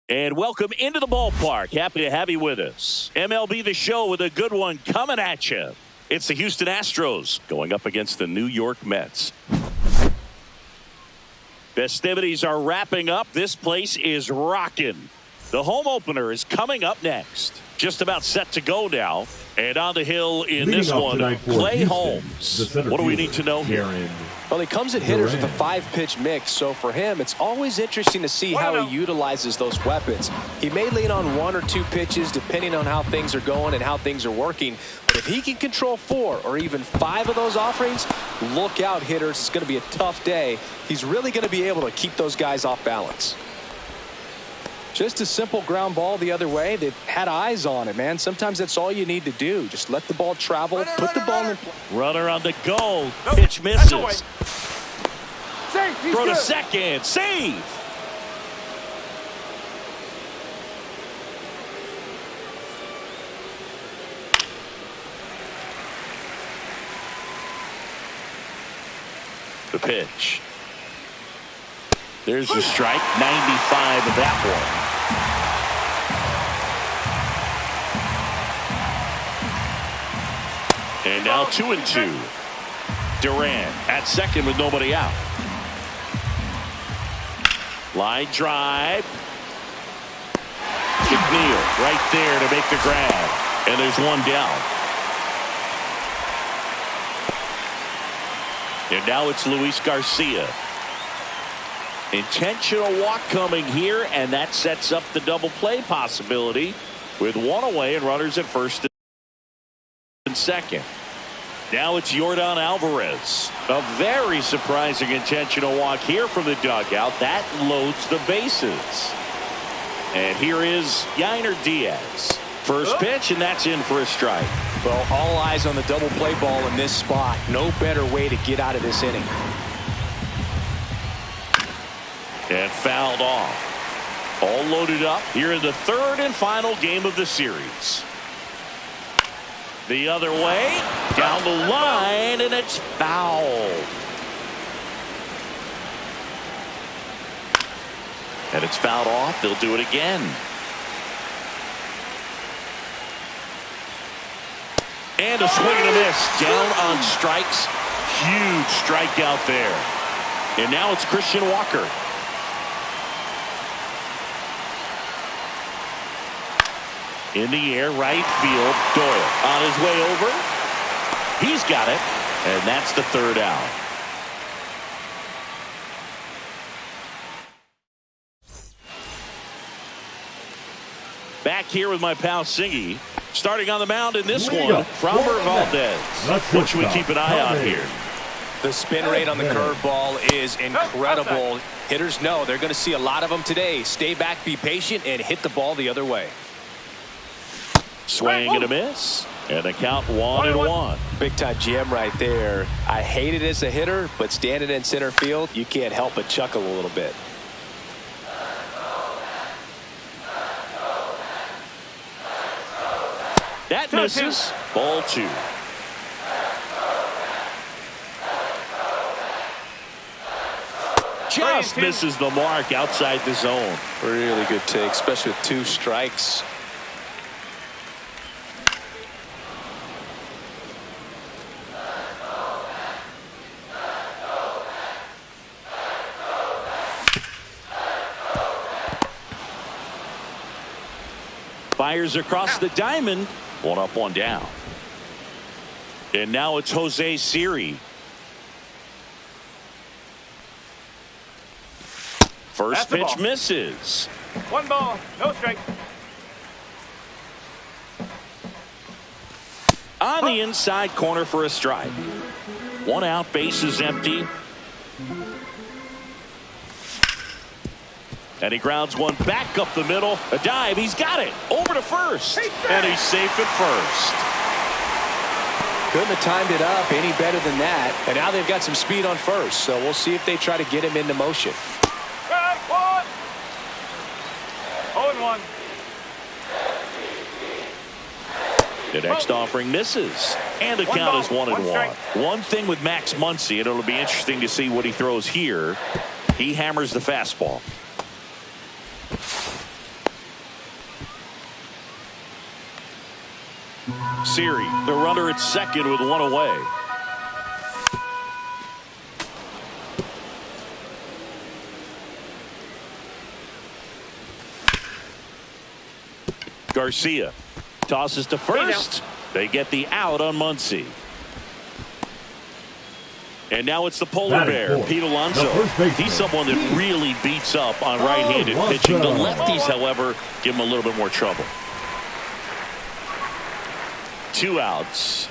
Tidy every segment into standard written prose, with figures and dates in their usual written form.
And welcome into the ballpark. Happy to have you with us. MLB The Show with a good one coming at you. It's the Houston Astros going up against the New York Mets. Festivities are wrapping up. This place is rocking. The home opener is coming up next. Just about set to go now. And on the hill in this one, Clay Holmes. What do we need to know here? Well, he comes at hitters with a 5-pitch mix, so for him, it's always interesting to see how he utilizes those weapons. He may lean on 1 or 2 pitches depending on how things are going and how things are working. But if he can control 4 or even 5 of those offerings, look out, hitters. It's going to be a tough day. He's really going to be able to keep those guys off balance. Just a simple ground ball the other way. They've had eyes on it, man. Sometimes that's all you need to do. Just let the ball travel, put the ball in play. Runner on the goal. Pitch misses. Throw to second. Save. The pitch. There's the strike. 95 of that one. And now 2-2. Durant at second with nobody out. Line drive. McNeil right there to make the grab. And there's one down. And now it's Luis Garcia. Intentional walk coming here, and that sets up the double play possibility with one away and runners at first and second. Now it's Yordan Alvarez. A very surprising intentional walk here from the dugout. That loads the bases. And here is Yainer Diaz. First pitch, and that's in for a strike. Well, all eyes on the double play ball in this spot. No better way to get out of this inning. And fouled off. All loaded up here in the third and final game of the series. The other way, down the line, and it's fouled. And it's fouled off. They'll do it again. And a swing and a miss. Down on strikes. Huge strikeout there. And now it's Christian Walker. In the air, right field. Doyle on his way over. He's got it. And that's the third out. Back here with my pal Singy. Starting on the mound in this one, Framber Valdez. What should we keep an eye on here? The spin rate on the curveball is incredible. Hitters know they're going to see a lot of them today. Stay back, be patient, and hit the ball the other way. Swing and a miss. And the count 1-1. Big time GM right there. I hate it as a hitter, but standing in center field, you can't help but chuckle a little bit. That misses. Ball 2. Just misses the mark outside the zone. Really good take, especially with 2 strikes. Fires across the diamond. 1 up, 1 down. And now it's Jose Siri. First pitch misses. 1 ball, no strike. On the inside corner for a strike. 1 out, base is empty. And he grounds one back up the middle. A dive. He's got it. Over to first. And he's safe at first. Couldn't have timed it up any better than that. And now they've got some speed on first. So we'll see if they try to get him into motion. Strike 1. 0-1. The next offering misses. And the count is 1-1. One thing with Max Muncy, and it'll be interesting to see what he throws here. He hammers the fastball. Siri, the runner at second with one away. Garcia tosses to first. They get the out on Muncy. And now it's the polar bear, Pete Alonso. He's someone that really beats up on right-handed pitching. The lefties, however, give him a little bit more trouble. 2 outs.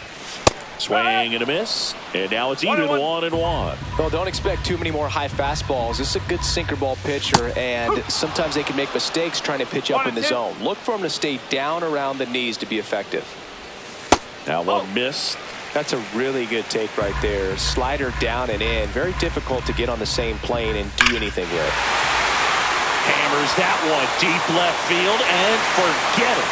Swing and a miss. And now it's even 1-1. Well, don't expect too many more high fastballs. This is a good sinker ball pitcher, and sometimes they can make mistakes trying to pitch up in the zone. Look for him to stay down around the knees to be effective. Now one miss. That's a really good take right there. Slider down and in. Very difficult to get on the same plane and do anything with. Hammers that one deep left field and forget it.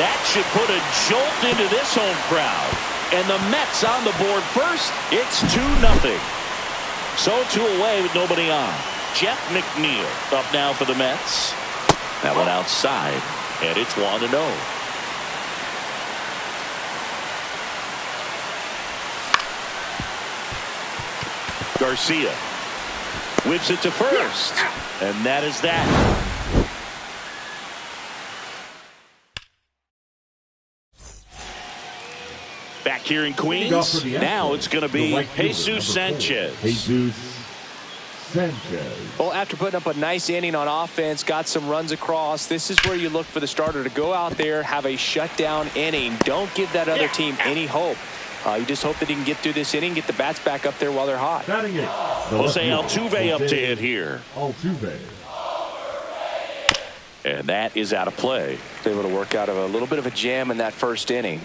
That should put a jolt into this home crowd. And the Mets on the board first. It's 2-0. So 2 away with nobody on. Jeff McNeil up now for the Mets. That one outside. And it's 1-0. Garcia whips it to first. And that is that. Back here in Queens, now it's going to be Jesus Sanchez. Well, after putting up a nice inning on offense, got some runs across, this is where you look for the starter to go out there, have a shutdown inning. Don't give that other team any hope. You just hope that he can get through this inning, get the bats back up there while they're hot. Jose Altuve up to hit here. And that is out of play. Able to work out of a little bit of a jam in that first inning.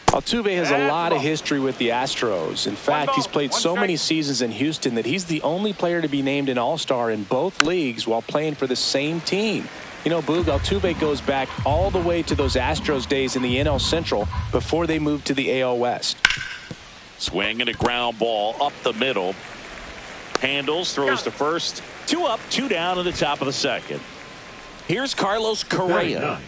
Altuve has a lot of history with the Astros. In fact, he's played so many seasons in Houston that he's the only player to be named an All-Star in both leagues while playing for the same team. You know, Boog, Altuve goes back all the way to those Astros days in the NL Central before they moved to the AL West. Swing and a ground ball up the middle. Handles, throws to first. 2 up, 2 down in the top of the second. Here's Carlos Correa.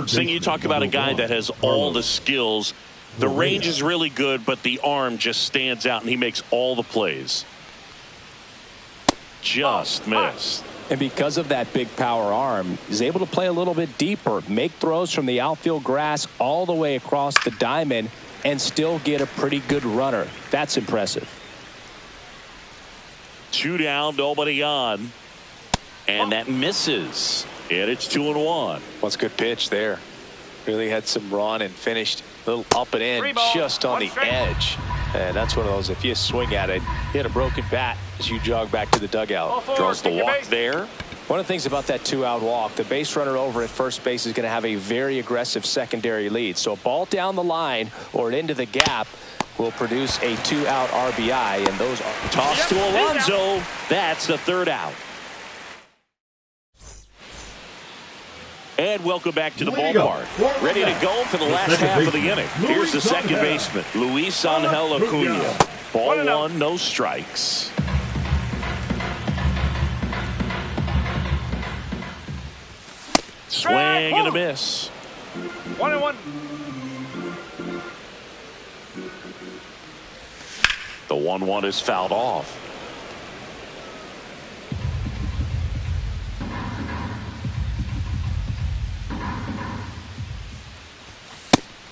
Sing, you talk about a guy that has all the skills. The range is really good, but the arm just stands out, and he makes all the plays. Just missed. And because of that big power arm, he's able to play a little bit deeper, make throws from the outfield grass all the way across the diamond, and still get a pretty good runner. That's impressive. 2 down, nobody on. And that misses. And it's 2-1. What's a good pitch there. Really had some run and finished a little up and in just on the edge. And that's one of those, if you swing at it, hit a broken bat as you jog back to the dugout. Draws the walk there. One of the things about that 2-out walk, the base runner over at first base is going to have a very aggressive secondary lead. So a ball down the line or into the gap will produce a 2-out RBI. And those are tossed to Alonso. That's the 3rd out. And welcome back to the ballpark. Ready to go for the last half of the inning. Here's the second baseman, Luis Angel Acuna. Ball 1, no strikes. Swing and a miss. 1-1. The 1-1 is fouled off.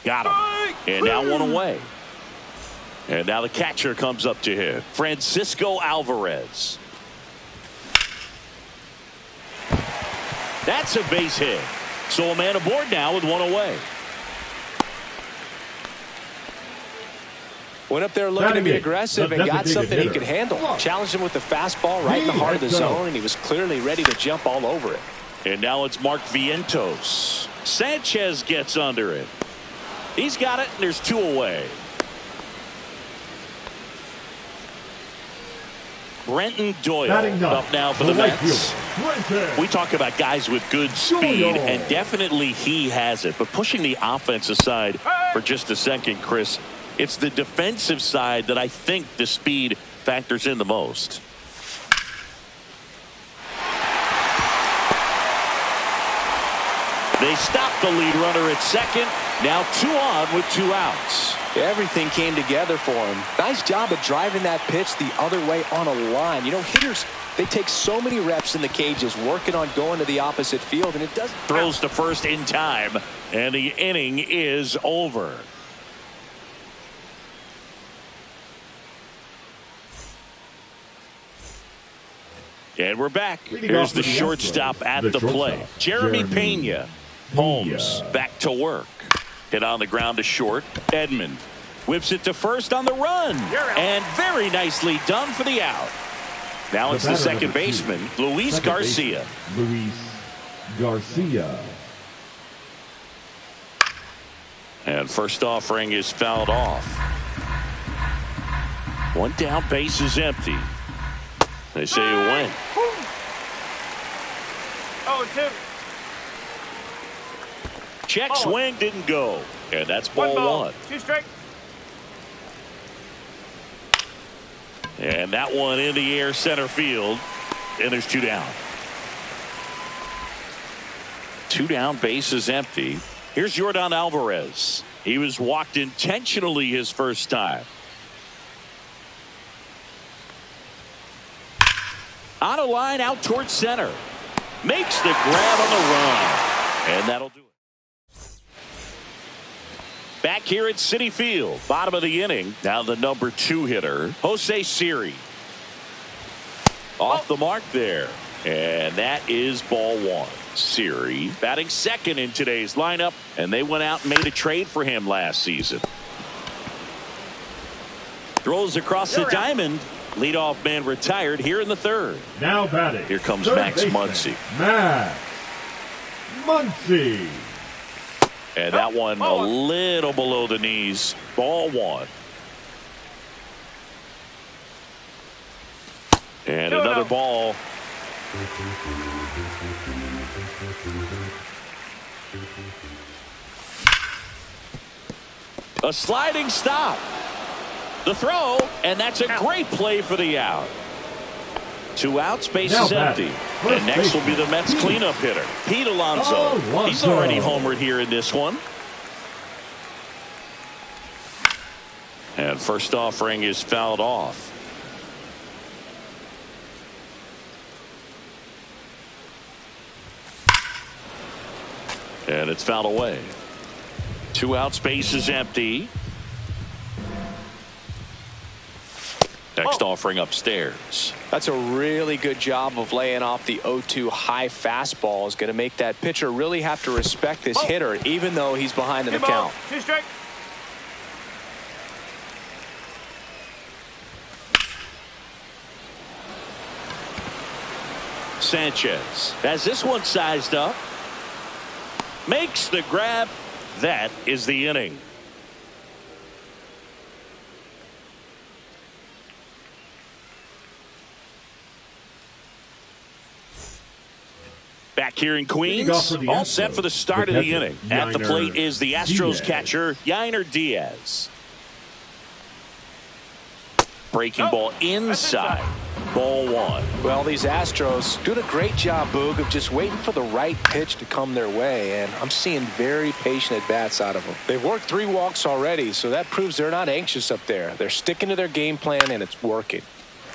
Got him. And now 1 away. And now the catcher comes up to him. Francisco Alvarez. That's a base hit. So a man aboard now with 1 away. Went up there looking to be aggressive and got something he could handle. Challenged him with the fastball right in the heart of the zone, and he was clearly ready to jump all over it. And now it's Mark Vientos. Sanchez gets under it. He's got it, and there's 2 away. Brenton Doyle up now for the Mets. We talk about guys with good speed, and definitely he has it. But pushing the offense aside for just a second, Chris, it's the defensive side that I think the speed factors in the most. They stopped the lead runner at second. Now 2 on with 2 outs. Everything came together for him. Nice job of driving that pitch the other way on a line. You know, hitters, they take so many reps in the cages working on going to the opposite field, and it doesn't. Throws to first in time, and the inning is over. And we're back. Here's the shortstop at the plate. Jeremy Pena. Holmes back to work. Hit on the ground to short. Edmund whips it to first on the run. And very nicely done for the out. Now it's the second baseman, Luis Garcia. Luis Garcia. And first offering is fouled off. 1 down, base is empty. They say you win. Oh, 2. Check swing didn't go. And that's ball 1. 2 strike. And that one in the air center field. And there's 2 down. 2 down, base is empty. Here's Yordan Alvarez. He was walked intentionally his first time. On a line out towards center. Makes the grab on the run. And that'll do it. Back here at Citi Field. Bottom of the inning. Now the number 2 hitter, Jose Siri. Off the mark there. And that is ball 1. Siri batting second in today's lineup. And they went out and made a trade for him last season. Throws across the diamond. Leadoff man retired here in the 3rd. Now batting. Here comes third Max baseman, Muncy. Max Muncy. And that one a little below the knees. Ball 1. And another ball. A sliding stop. The throw, and that's a great play for the out. 2 outs, base is empty. And next will be the Mets cleanup hitter, Pete Alonso. He's already homered here in this one. And first offering is fouled off. And it's fouled away. 2 outs, base is empty. Next offering upstairs. That's a really good job of laying off the 0-2 high fastball. Is going to make that pitcher really have to respect this hitter, even though he's behind in the count. 2 strike. Sanchez has this one sized up. Makes the grab. That is the inning. Back here in Queens, all set for the start of the inning. At the plate is the Astros catcher, Yainer Diaz. Breaking ball inside. Ball 1. Well, these Astros doing a great job, Boog, of just waiting for the right pitch to come their way, and I'm seeing very patient at-bats out of them. They've worked 3 walks already, so that proves they're not anxious up there. They're sticking to their game plan, and it's working.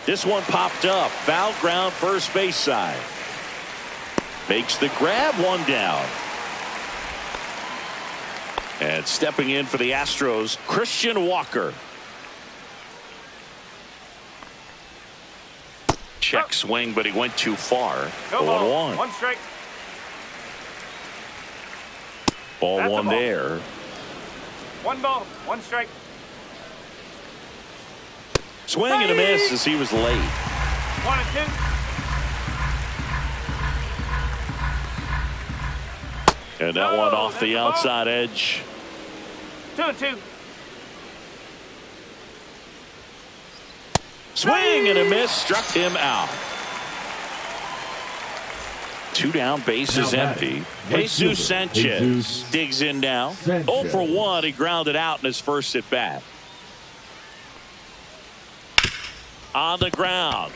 This one popped up. Foul ground, first base side. Makes the grab, 1 down. And stepping in for the Astros, Christian Walker. Check swing, but he went too far. 0-1. 1 strike. Ball 1 there. 1 ball, 1 strike. Swing and a miss as he was late. 1 and 2. And that one off the outside edge. 2 and 2. Swing and a miss, struck him out. 2 down, base is empty. Jesus Sanchez digs in now. 0 for 1, he grounded out in his first at bat. On the ground.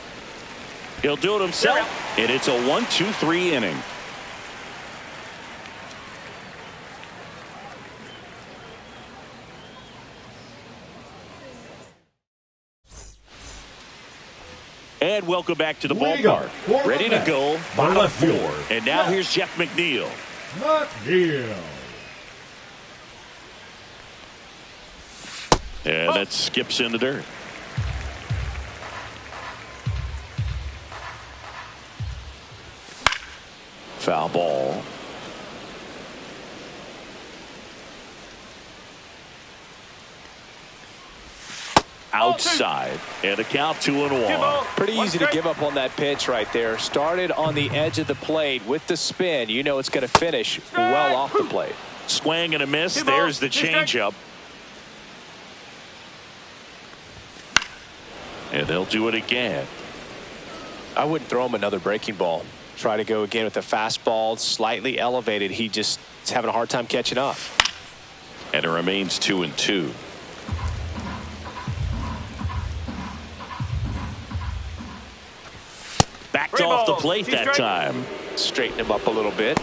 He'll do it himself, and it's a 1-2-3 inning. And welcome back to the League up ballpark. for Ready the to go, Mets, bottom left four. fielder. And now Yes. here's Jeff McNeil. McNeil. And that skips in the dirt. Foul ball. Outside. And a count 2-1. Pretty easy to give up on that pitch right there. Started on the edge of the plate with the spin. You know it's going to finish well off the plate. Swing and a miss. There's the changeup. And they'll do it again. I wouldn't throw him another breaking ball. Try to go again with a fastball, slightly elevated. He just is having a hard time catching up. And it remains 2-2. Backed off the plate that time. Straighten him up a little bit.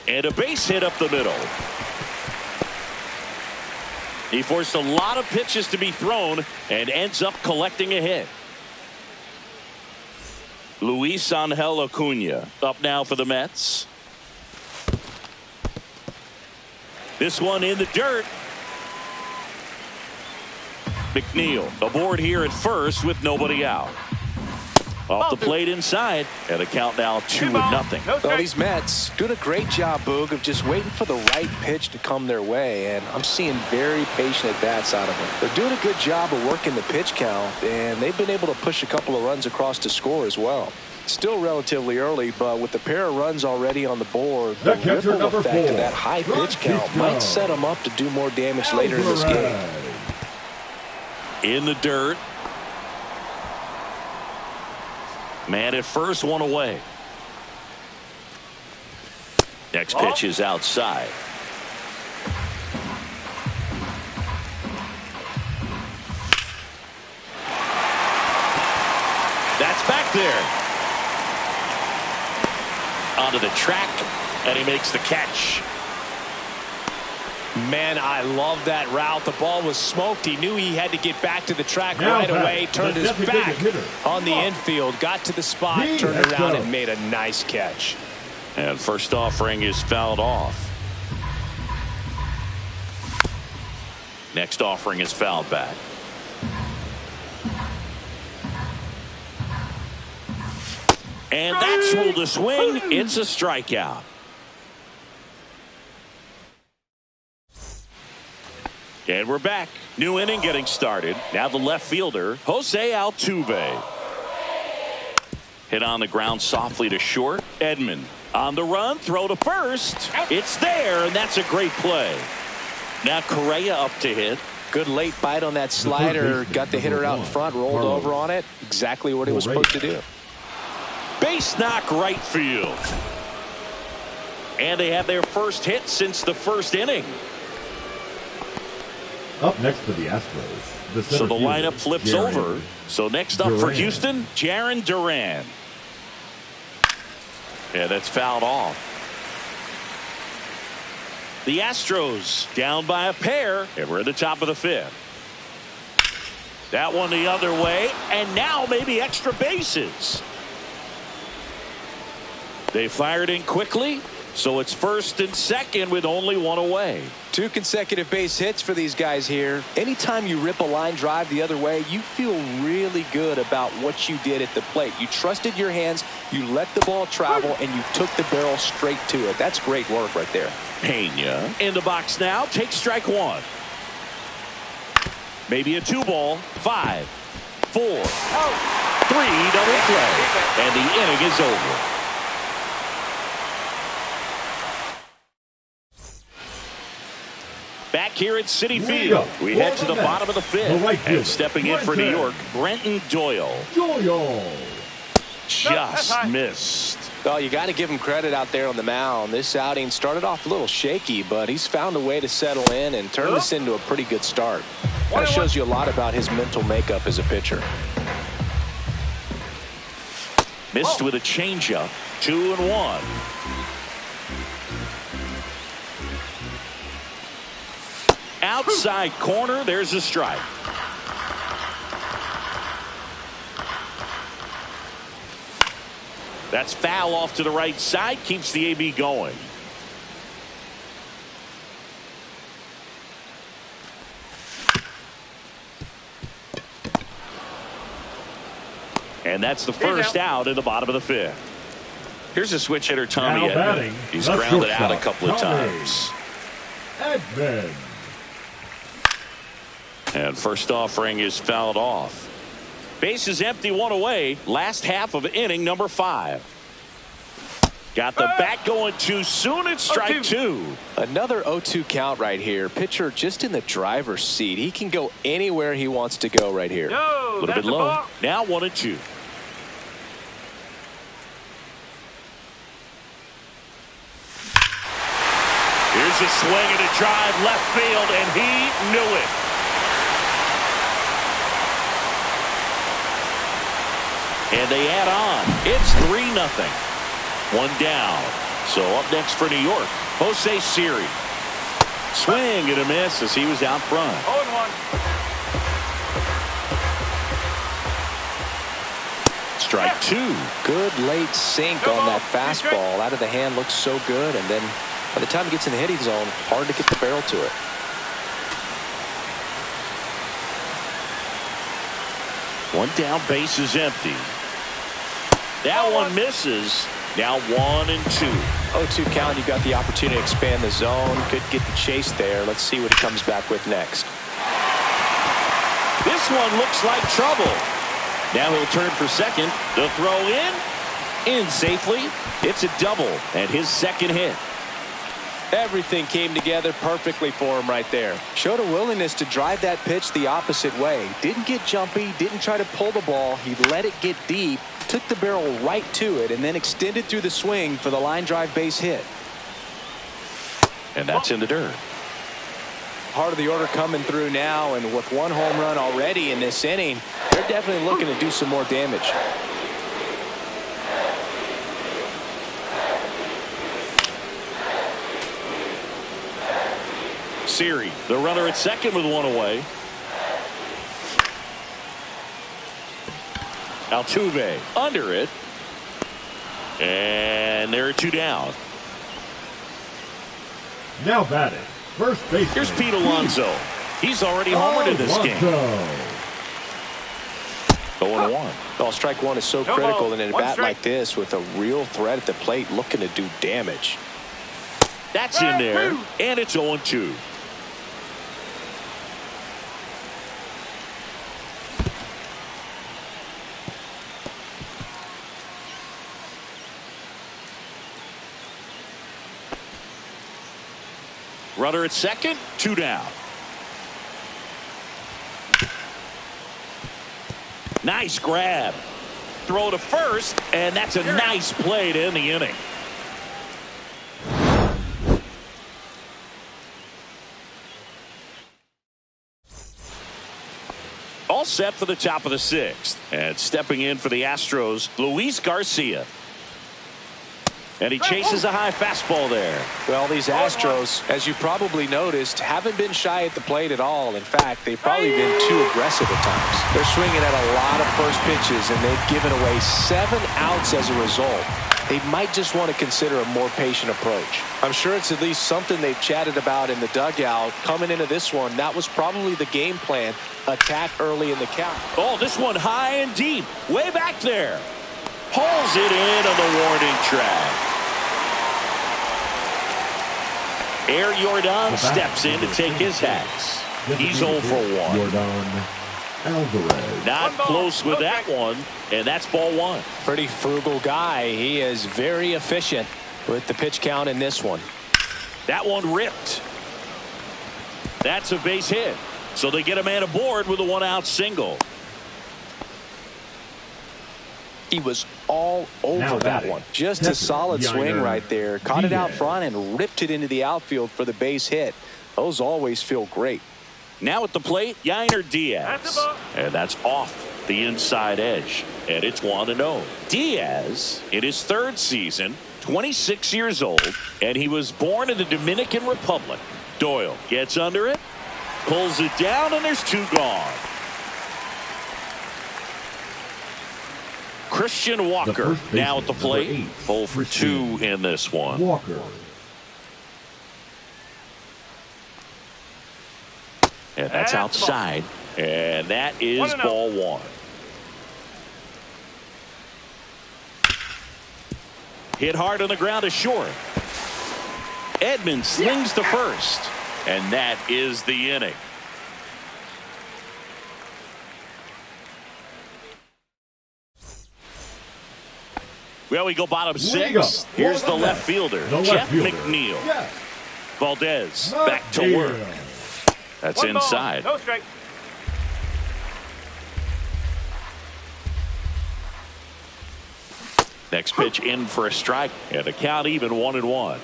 And a base hit up the middle. He forced a lot of pitches to be thrown and ends up collecting a hit. Luis Angel Acuna up now for the Mets. This one in the dirt. McNeil aboard here at first with nobody out. Off the plate inside, and a count now 2-0. Well, these Mets doing a great job, Boog, of just waiting for the right pitch to come their way, and I'm seeing very patient at-bats out of them. They're doing a good job of working the pitch count, and they've been able to push a couple of runs across to score as well. Still relatively early, but with the pair of runs already on the board, the ripple effect of that high pitch count might set them up to do more damage later in this game. In the dirt. Man at first, one away. Next pitch is outside. That's back there. Onto the track, and he makes the catch. Man, I love that route. The ball was smoked. He knew he had to get back to the track right away. Turned his back on the infield. Got to the spot, turned around, and made a nice catch. And first offering is fouled off. Next offering is fouled back. And that's ruled a swing. It's a strikeout. And we're back. New inning getting started. Now the left fielder, Jose Altuve. Hit on the ground softly to short. Edman on the run. Throw to first. It's there, and that's a great play. Now Correa up to hit. Good late bite on that slider. Got the hitter out in front, rolled over on it. Exactly what he was supposed to do. Base knock right field. And they have their first hit since the first inning. Up next for the Astros. So the lineup flips over. So next up for Houston, Jarren Duran. Yeah, that's fouled off. The Astros down by a pair, and we're at the top of the fifth. That one the other way, and now maybe extra bases. They fired in quickly, so it's first and second with only one away. 2 consecutive base hits for these guys here. Anytime you rip a line drive the other way, you feel really good about what you did at the plate. You trusted your hands, you let the ball travel, and you took the barrel straight to it. That's great work right there. Pena in the box now. Take strike one. Maybe a 2-ball. 5, 4, 3 double play. And the inning is over. Back here at Citi Field, we head to the bottom of the fifth. And stepping in for New York, Brenton Doyle. Just missed. Well, you got to give him credit out there on the mound. This outing started off a little shaky, but he's found a way to settle in and turn this into a pretty good start. That shows you a lot about his mental makeup as a pitcher. Missed with a changeup. 2-1. outside corner. There's a strike. That's foul off to the right side. Keeps the AB going. And that's the first out in the bottom of the fifth. Here's a switch hitter, Tommy Edman. He's grounded out a couple of times. Edman. And first offering is fouled off. Base is empty, one away. Last half of inning number 5. Got the bat going too soon. It's strike 2. Another 0-2 count right here. Pitcher just in the driver's seat. He can go anywhere he wants to go right here. No, a little bit low. Now 1-2. Here's a swing and a drive left field, and he knew it. And they add on. It's 3-0. One down. So up next for New York, Jose Siri. Swing and a miss as he was out front. 0-1. Strike 2. Good late sink on that fastball. Out of the hand, looks so good, and then by the time he gets in the hitting zone, hard to get the barrel to it. One down, base is empty. That one misses. Now 1-2. 0-2 count. You got the opportunity to expand the zone. Could get the chase there. Let's see what he comes back with next. This one looks like trouble. Now he'll turn for second. The throw in safely. It's a double and his second hit. Everything came together perfectly for him right there. Showed a willingness to drive that pitch the opposite way. Didn't get jumpy, didn't try to pull the ball. He let it get deep, took the barrel right to it, and then extended through the swing for the line drive base hit. And that's in the dirt. Part of the order coming through now, and with one home run already in this inning, they're definitely looking to do some more damage. Siri, the runner at second with one away. Altuve under it. And there are 2 down. Now batting. First base. Here's Pete Alonso. He's already homered in this game. 0-1. Well, strike one is so critical in a bat like this with a real threat at the plate looking to do damage. That's in there. And it's 0-2. Runner at second, 2 down. Nice grab. Throw to first, and that's a nice play to end the inning. All set for the top of the 6th. And stepping in for the Astros, Luis Garcia. And he chases a high fastball there. Well, these Astros, as you probably noticed, haven't been shy at the plate at all. In fact, they've probably been too aggressive at times. They're swinging at a lot of first pitches, and they've given away 7 outs as a result. They might just want to consider a more patient approach. I'm sure it's at least something they've chatted about in the dugout. Coming into this one, that was probably the game plan. Attack early in the count. Oh, this one high and deep. Way back there. Pulls it in on the warning track. Air Jordan steps in to take his hats. He's 0 for 1. Jordan Alvarez. Not close with that one, and that's ball 1. Pretty frugal guy. He is very efficient with the pitch count in this one. That one ripped. That's a base hit. So they get a man aboard with a 1-out single. He was all over that one. Just a solid swing right there. Caught it out front and ripped it into the outfield for the base hit. Those always feel great. Now at the plate, Yainer Diaz. And that's off the inside edge. And it's 1-0. Diaz, in his 3rd season, 26 years old, and he was born in the Dominican Republic. Doyle gets under it. Pulls it down, and there's 2 gone. Christian Walker now at the plate. 0 for 2 in this one. Walker. And that's outside. And that is ball 1. Hit hard on the ground to short. Edmonds slings to first. And that is the inning. Well, we go bottom 6. Here's the left fielder, Jeff McNeil. Yes. Valdez back to work. That's inside. No strike. Next pitch in for a strike, and the count even 1-1.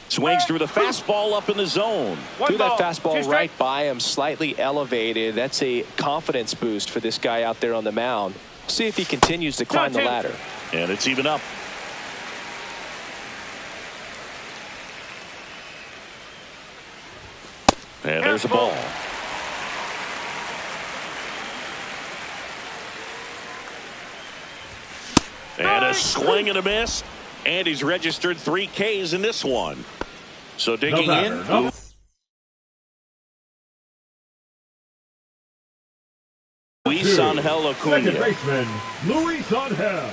Swings through the fastball up in the zone. Threw that fastball right by him, slightly elevated. That's a confidence boost for this guy out there on the mound. See if he continues to climb the ladder. And it's even up. And there's a ball. And a swing and a miss. And he's registered 3 Ks in this one. So digging in. Luis Angel Acuna. Second baseman, Luis Angel.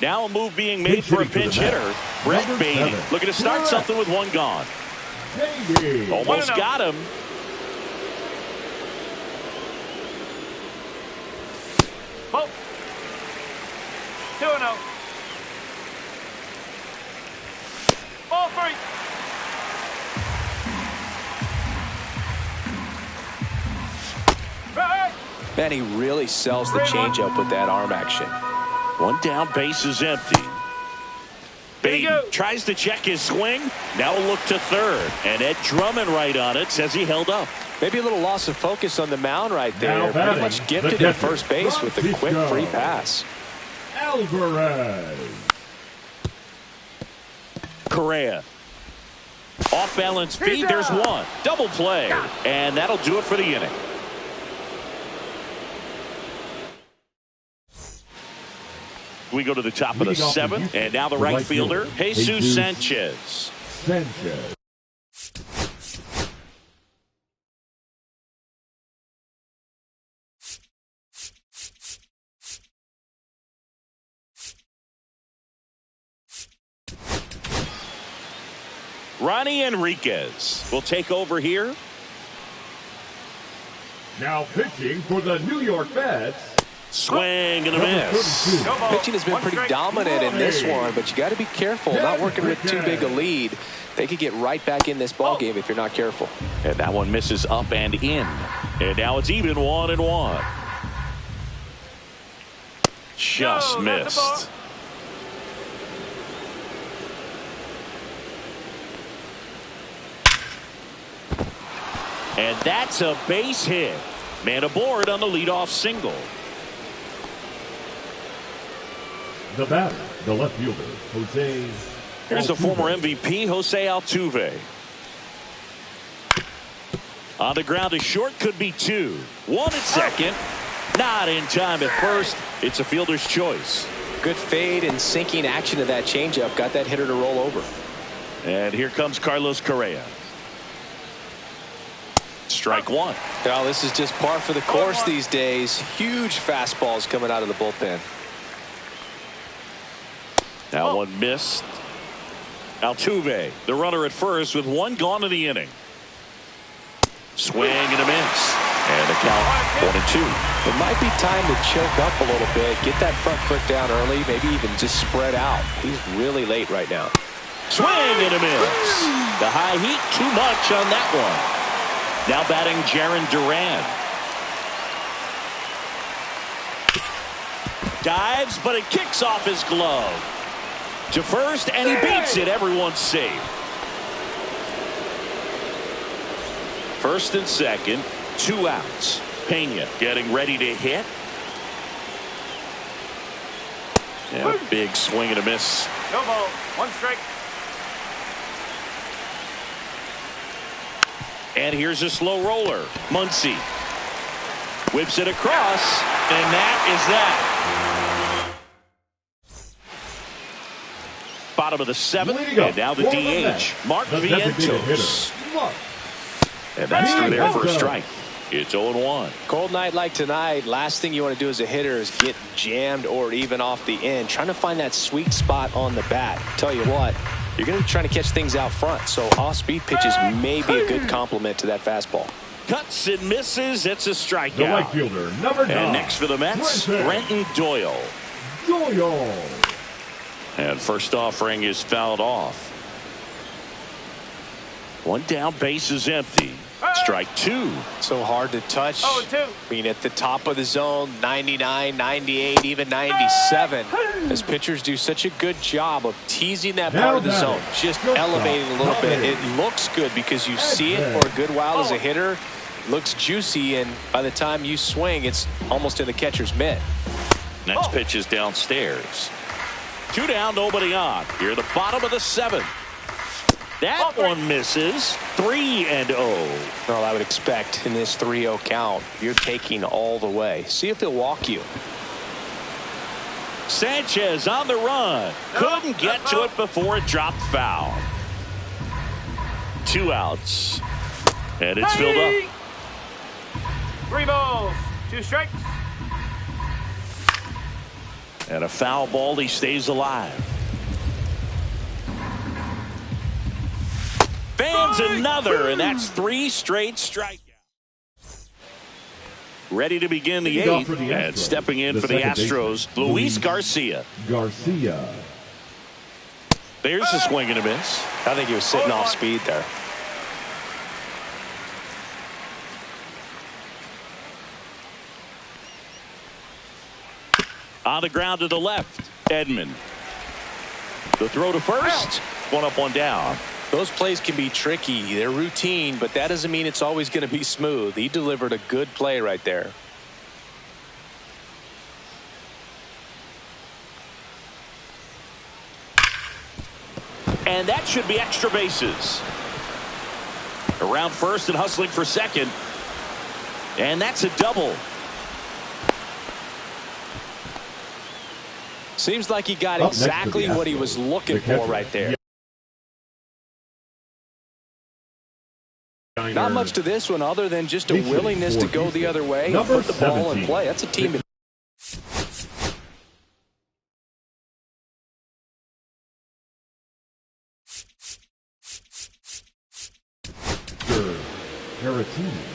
Now a move being made for a pinch hitter. Brett Beatty looking to start something with 1 gone. Almost got him. Ball. 2-0. Ball 3. Right. Man, he really sells the changeup with that arm action. 1 down, base is empty. Beatty tries to check his swing. Now a look to third. And Ed Drummond right on it says he held up. Maybe a little loss of focus on the mound right there. Pretty much gifted at first base with a quick free pass. Alvarez. Correa. Off balance feed. There's 1. Double play. And that'll do it for the inning. We go to the top of the 7th, and now the right fielder, Jesus Sanchez. Ronnie Enriquez will take over here. Now pitching for the New York Mets. Swing and a miss. Pitching has been pretty dominant in this one, but you got to be careful. Not working with too big a lead. They could get right back in this ball game if you're not careful. And that one misses up and in. And now it's even 1-1. Just missed. And that's a base hit. Man aboard on the leadoff single. The batter, the left fielder, Jose. Here's the former MVP, Jose Altuve. On the ground to short, could be 2. 1 at second. Not in time at first. It's a fielder's choice. Good fade and sinking action of that changeup. Got that hitter to roll over. And here comes Carlos Correa. Strike 1. Well, this is just par for the course these days. Huge fastballs coming out of the bullpen. Now one missed. Altuve, the runner at first with 1 gone in the inning. Swing and a miss. And the count 1-2. It might be time to choke up a little bit. Get that front foot down early. Maybe even just spread out. He's really late right now. Swing and a miss. The high heat, too much on that one. Now batting Jarren Duran. Dives, but it kicks off his glove. To first, and he beats it. Everyone's safe. First and second, 2 outs. Pena getting ready to hit. And a big swing and a miss. No ball. 1 strike. And here's a slow roller. Muncy whips it across, and that is that. Bottom of the 7th, and now the DH, Mark Vientos. And that's through there for a strike. It's 0-1. Cold night like tonight, last thing you want to do as a hitter is get jammed or even off the end. Trying to find that sweet spot on the bat. Tell you what, you're going to be trying to catch things out front, so off-speed pitches may be a good complement to that fastball. Cuts and misses. It's a strikeout. The right fielder, number 9. And next for the Mets, Brenton Doyle. And first offering is fouled off. 1 down, base is empty. Strike 2. So hard to touch. 0-2. I mean, at the top of the zone, 99, 98, even 97. As pitchers do such a good job of teasing that part of the zone, just elevating a little bit. It looks good because you see it for a good while as a hitter. Looks juicy, and by the time you swing, it's almost in the catcher's mitt. Next pitch is downstairs. 2 down, nobody on. Here at the bottom of the 7th. That one misses. 3-0. Well, I would expect in this 3-0 count, you're taking all the way. See if he'll walk you. Sanchez on the run. Couldn't get to it before it dropped foul. 2 outs. And it's filled up. 3 balls. 2 strikes. And a foul ball. He stays alive. Fans another, and that's 3 straight strikeouts. Ready to begin the 8th, and stepping in for the Astros, Luis Garcia. There's a swing and a miss. I think he was sitting off speed there. On the ground to the left, Edman. The throw to first. 1 up, 1 down. Those plays can be tricky. They're routine, but that doesn't mean it's always going to be smooth. He delivered a good play right there. And that should be extra bases. Around first and hustling for second. And that's a double. Seems like he got exactly what he was looking for right there. Not much to this one other than just a willingness to go the other way and put the ball in play. That's a team.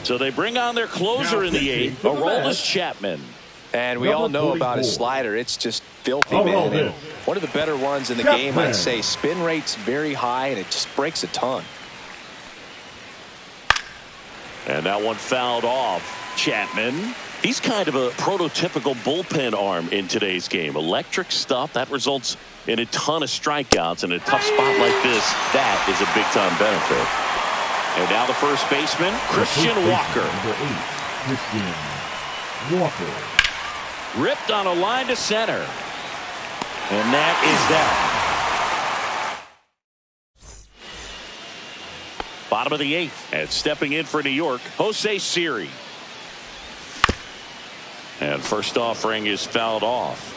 So they bring on their closer in the 8th, Aroldis Chapman. And we all know about his slider. It's just filthy, man. And one of the better ones in the game, I'd say. Spin rate's very high, and it just breaks a ton. And that one fouled off. Chapman, he's kind of a prototypical bullpen arm in today's game. Electric stuff that results in a ton of strikeouts. In a tough spot like this, that is a big-time benefit. And now the first baseman, Christian Walker. Ripped on a line to center. And that is that. Bottom of the 8th. And stepping in for New York, Jose Siri. And first offering is fouled off.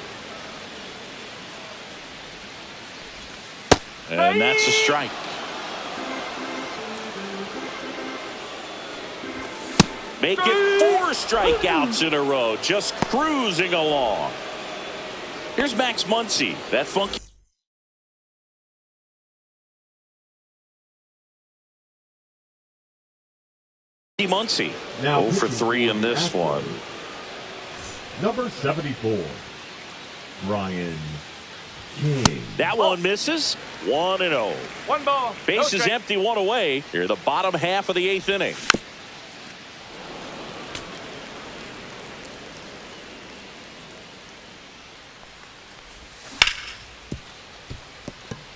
And that's a strike. Make it 4 strikeouts in a row. Just cruising along. Here's Max Muncy. That funky. Muncy. Now 0 for 3 in this one. Number 74, Ryan King. That one misses. 1-0. 1 ball. Base is empty, 1 away. Here, the bottom half of the 8th inning.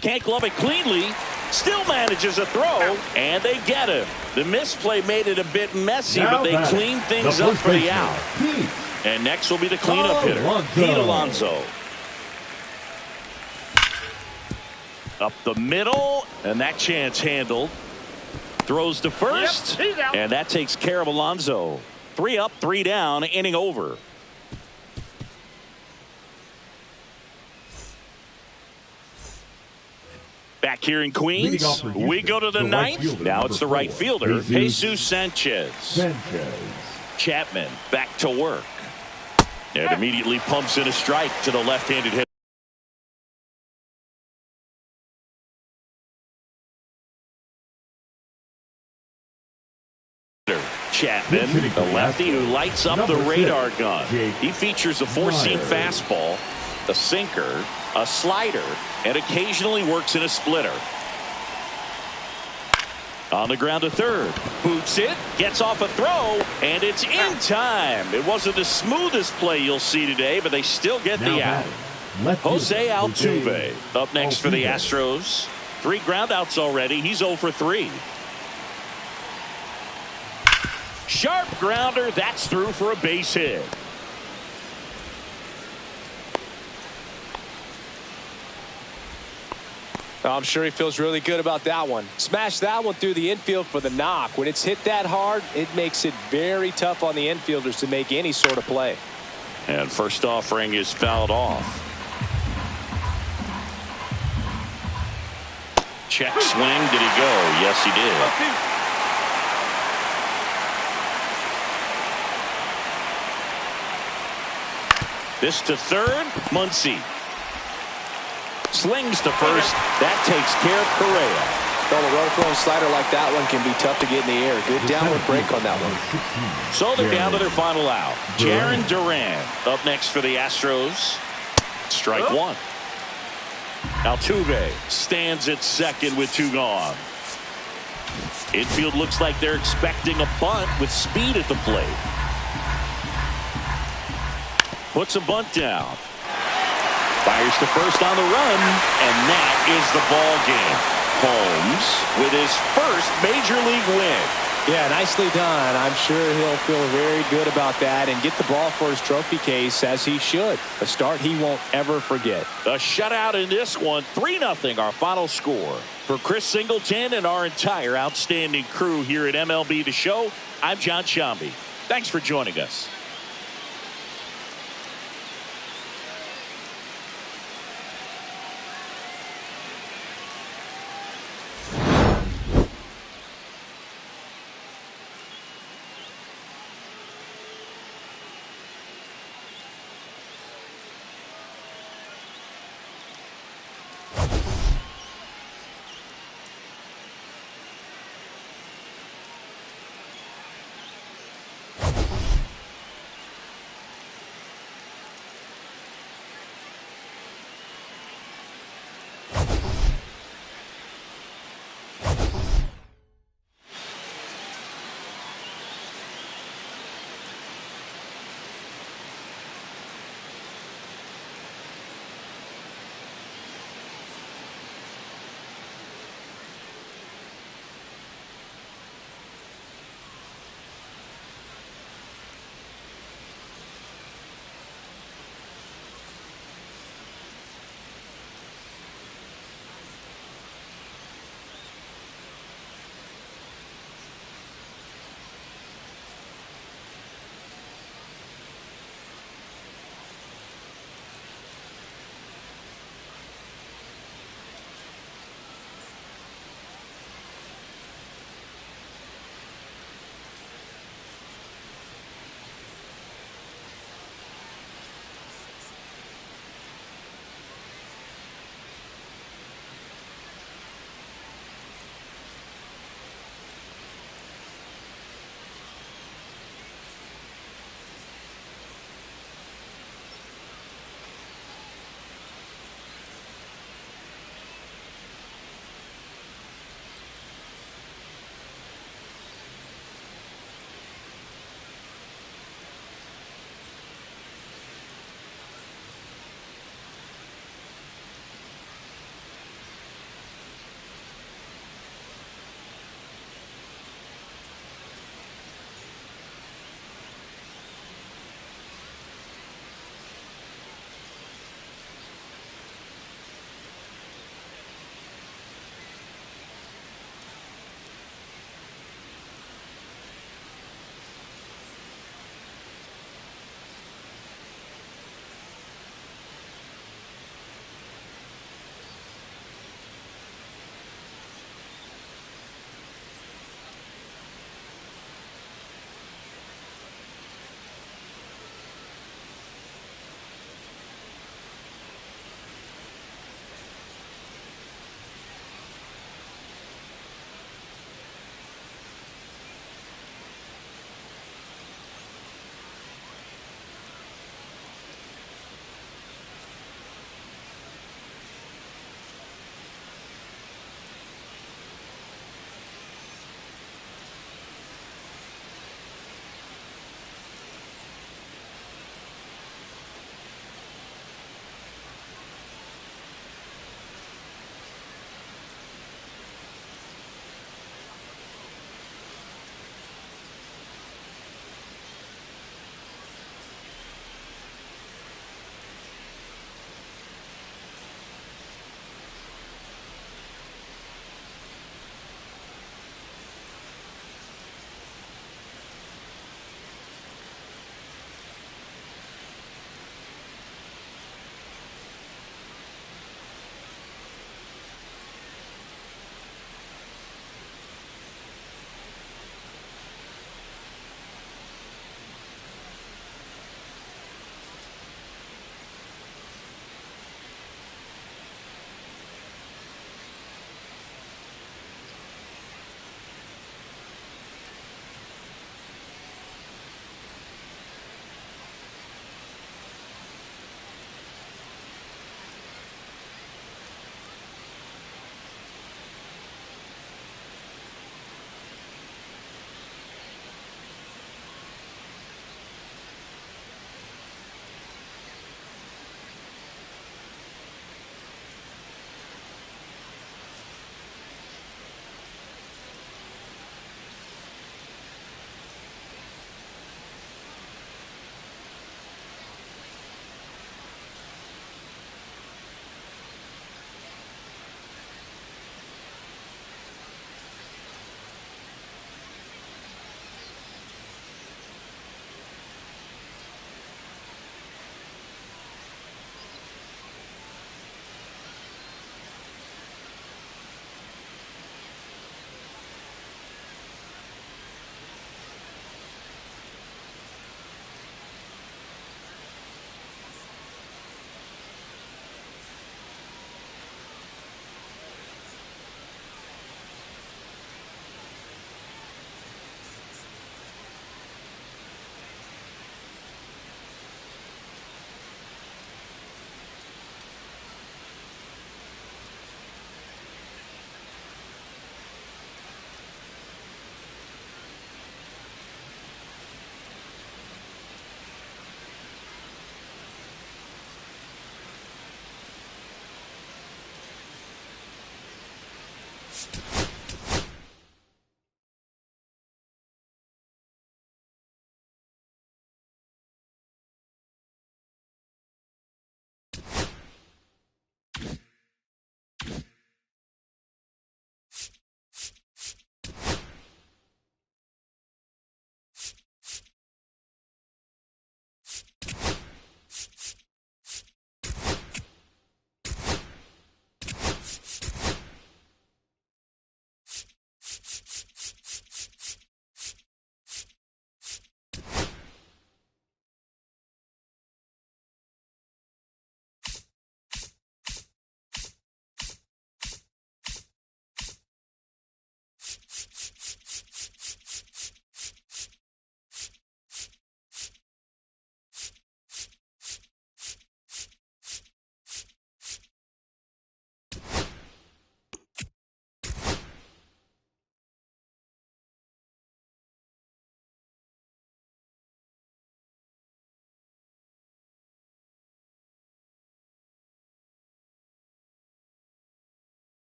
Can't glove it cleanly. Still manages a throw, and they get him. The misplay made it a bit messy, but they clean things up for the out. And next will be the cleanup hitter, Pete Alonso. Up the middle, and that chance handled. Throws to first, and that takes care of Alonso. 3 up, 3 down, inning over. Back here in Queens, we go to the ninth. Now it's the right fielder, Jesus Sanchez. Chapman back to work. And immediately pumps in a strike to the left-handed hitter. Chapman, the lefty who lights up the radar gun. He features a four-seam fastball, a sinker, a slider, and occasionally works in a splitter. On the ground to third. Boots it, gets off a throw, and it's in time. It wasn't the smoothest play you'll see today, but they still get the out. Jose Altuve up next for the Astros. 3 groundouts already. He's 0 for 3. Sharp grounder. That's through for a base hit. I'm sure he feels really good about that one. Smashed that one through the infield for the knock. When it's hit that hard, it makes it very tough on the infielders to make any sort of play. And first offering is fouled off. Check swing. Did he go? Yes, he did. This to third. Muncy slings to first. That takes care of Correa. Well, a road-throwing slider like that one can be tough to get in the air. Good downward break on that one. So they're down to their final out. Jaron Duran up next for the Astros. Strike one. Altuve stands at second with 2 gone. Infield looks like they're expecting a bunt with speed at the plate. Puts a bunt down. Fires to first on the run, and that is the ball game. Holmes with his first major league win. Yeah, nicely done. I'm sure he'll feel very good about that and get the ball for his trophy case, as he should. A start he won't ever forget. A shutout in this one, 3-0 our final score. For Chris Singleton and our entire outstanding crew here at MLB The Show, I'm John Shambi. Thanks for joining us.